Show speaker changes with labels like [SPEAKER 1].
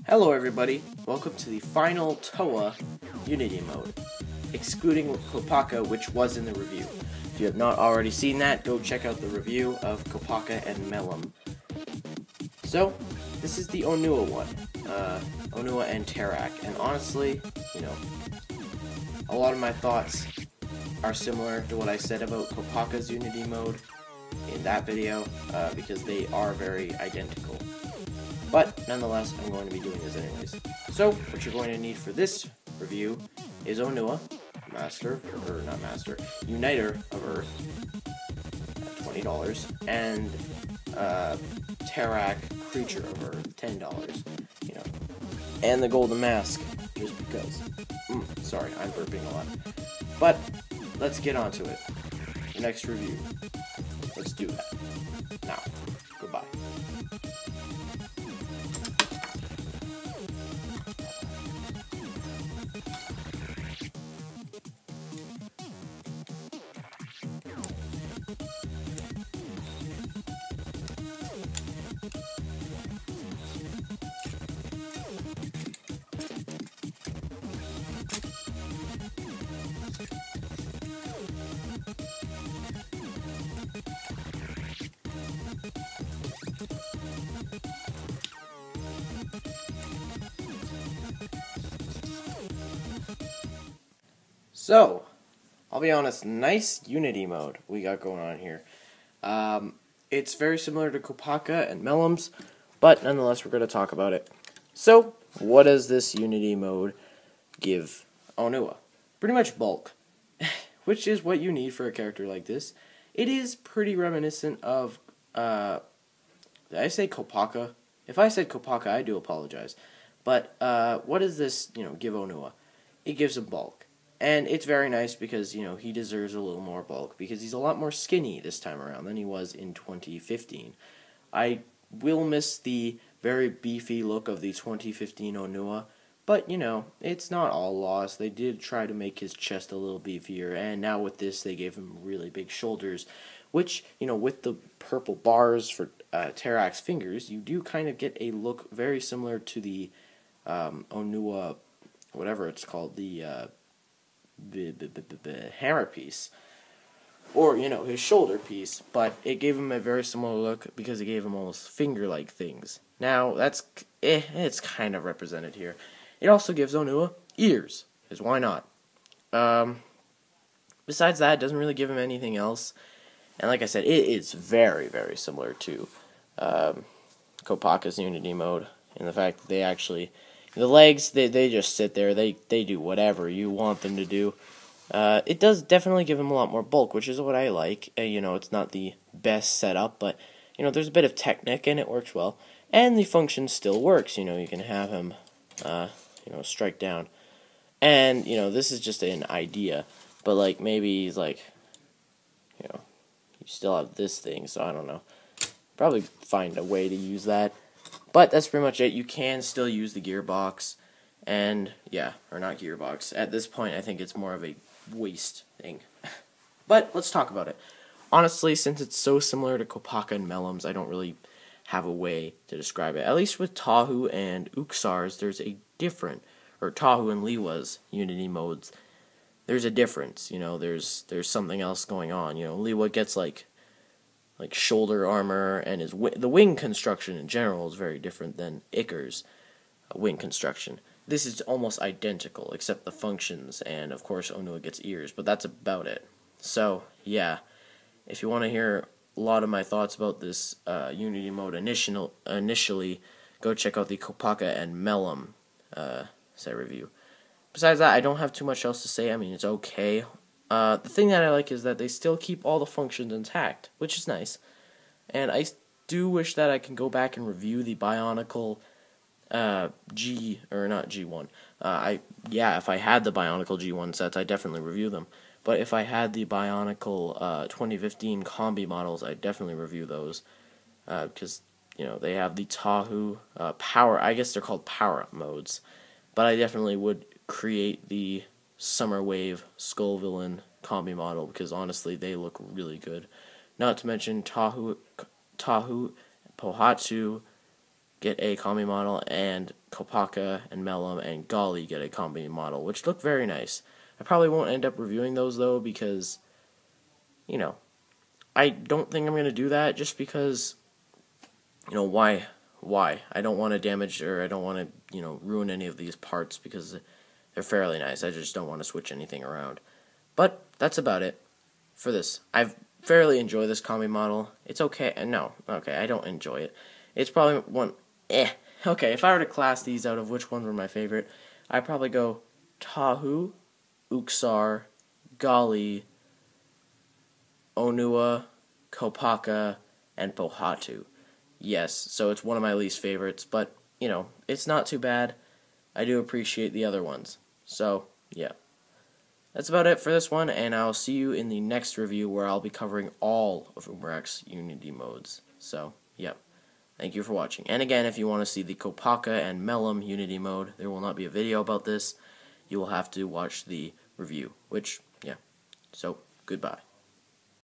[SPEAKER 1] Hello everybody, welcome to the final Toa Unity mode, excluding Kopaka, which was in the review. If you have not already seen that, go check out the review of Kopaka and Melum. So, this is the Onua one, Onua and Terak, and honestly, a lot of my thoughts are similar to what I said about Kopaka's Unity mode in that video, because they are very identical. But, nonetheless, I'm going to be doing this anyways. So, what you're going to need for this review is Onua, Uniter of Earth, at $20, and Terak, Creature of Earth, $10, and the Golden Mask, just because. Sorry, I'm burping a lot. But, let's get on to it. The next review. Let's do that. Now, goodbye. So, I'll be honest, nice Unity mode we got going on here. It's very similar to Kopaka and Melum's, but nonetheless we're going to talk about it. So, what does this Unity mode give Onua? Pretty much bulk, which is what you need for a character like this. It is pretty reminiscent of, did I say Kopaka? If I said Kopaka, I do apologize. But, what does this, give Onua? It gives him bulk. And it's very nice because, he deserves a little more bulk because he's a lot more skinny this time around than he was in 2015. I will miss the very beefy look of the 2015 Onua, but, it's not all lost. They did try to make his chest a little beefier, and now with this, they gave him really big shoulders, which, with the purple bars for Terak's fingers, you do kind of get a look very similar to the Onua, whatever it's called, the hammer piece, or his shoulder piece, but it gave him a very similar look because it gave him almost finger-like things. Now that's it's kind of represented here. It also gives Onua ears, because why not? Besides that, it doesn't really give him anything else, and like I said, it is very, very similar to Kopaka's Unity mode in the fact that they actually. The legs, they just sit there. They do whatever you want them to do. It does definitely give him a lot more bulk, which is what I like. It's not the best setup, but, there's a bit of technique, and it works well. And the function still works. You can have him, strike down. And, this is just an idea. But, maybe he's you still have this thing, so I don't know. Probably find a way to use that. But that's pretty much it. You can still use the gearbox, and or not gearbox. At this point, I think it's more of a waste thing. But let's talk about it. Honestly, since it's so similar to Kopaka and Melum's, I don't really have a way to describe it. At least with Tahu and Uksar's, there's a different, or Tahu and Liwa's Unity modes, there's a difference. There's something else going on. Liwa gets like shoulder armor, and the wing construction in general is very different than Iker's wing construction. This is almost identical, except the functions, and of course Onua gets ears, but that's about it. So, if you want to hear a lot of my thoughts about this Unity mode initially, go check out the Kopaka and Melum set review. Besides that, I don't have too much else to say. I mean, it's okay. The thing that I like is that they still keep all the functions intact, which is nice. And I do wish that I can go back and review the Bionicle G1. If I had the Bionicle G1 sets, I'd definitely review them. But if I had the Bionicle 2015 combi models, I'd definitely review those. Because, they have the Tahu power, I guess they're called power-up modes. But I definitely would create the Summer Wave Skull Villain combi model because honestly they look really good. Not to mention Tahu, Pohatsu, get a combi model, and Kopaka and Melum and Golly get a combi model, which look very nice. I probably won't end up reviewing those though because, you know, I don't think I'm going to do that just because, you know, why? I don't want to damage or I don't want to, you know, ruin any of these parts because they're fairly nice. I just don't want to switch anything around. But that's about it for this. I've fairly enjoyed this combi model. It's okay. No, okay, I don't enjoy it. It's probably one, Okay, if I were to class these out of which ones were my favorite, I'd probably go Tahu, Uksar, Golly, Onua, Kopaka, and Pohatu. Yes, so it's one of my least favorites, but, you know, it's not too bad. I do appreciate the other ones. So, yeah. That's about it for this one, and I'll see you in the next review where I'll be covering all of Umarak's Unity modes. So, yeah. Thank you for watching. And again, if you want to see the Kopaka and Melum Unity mode, there will not be a video about this. You will have to watch the review, which, yeah. So, goodbye.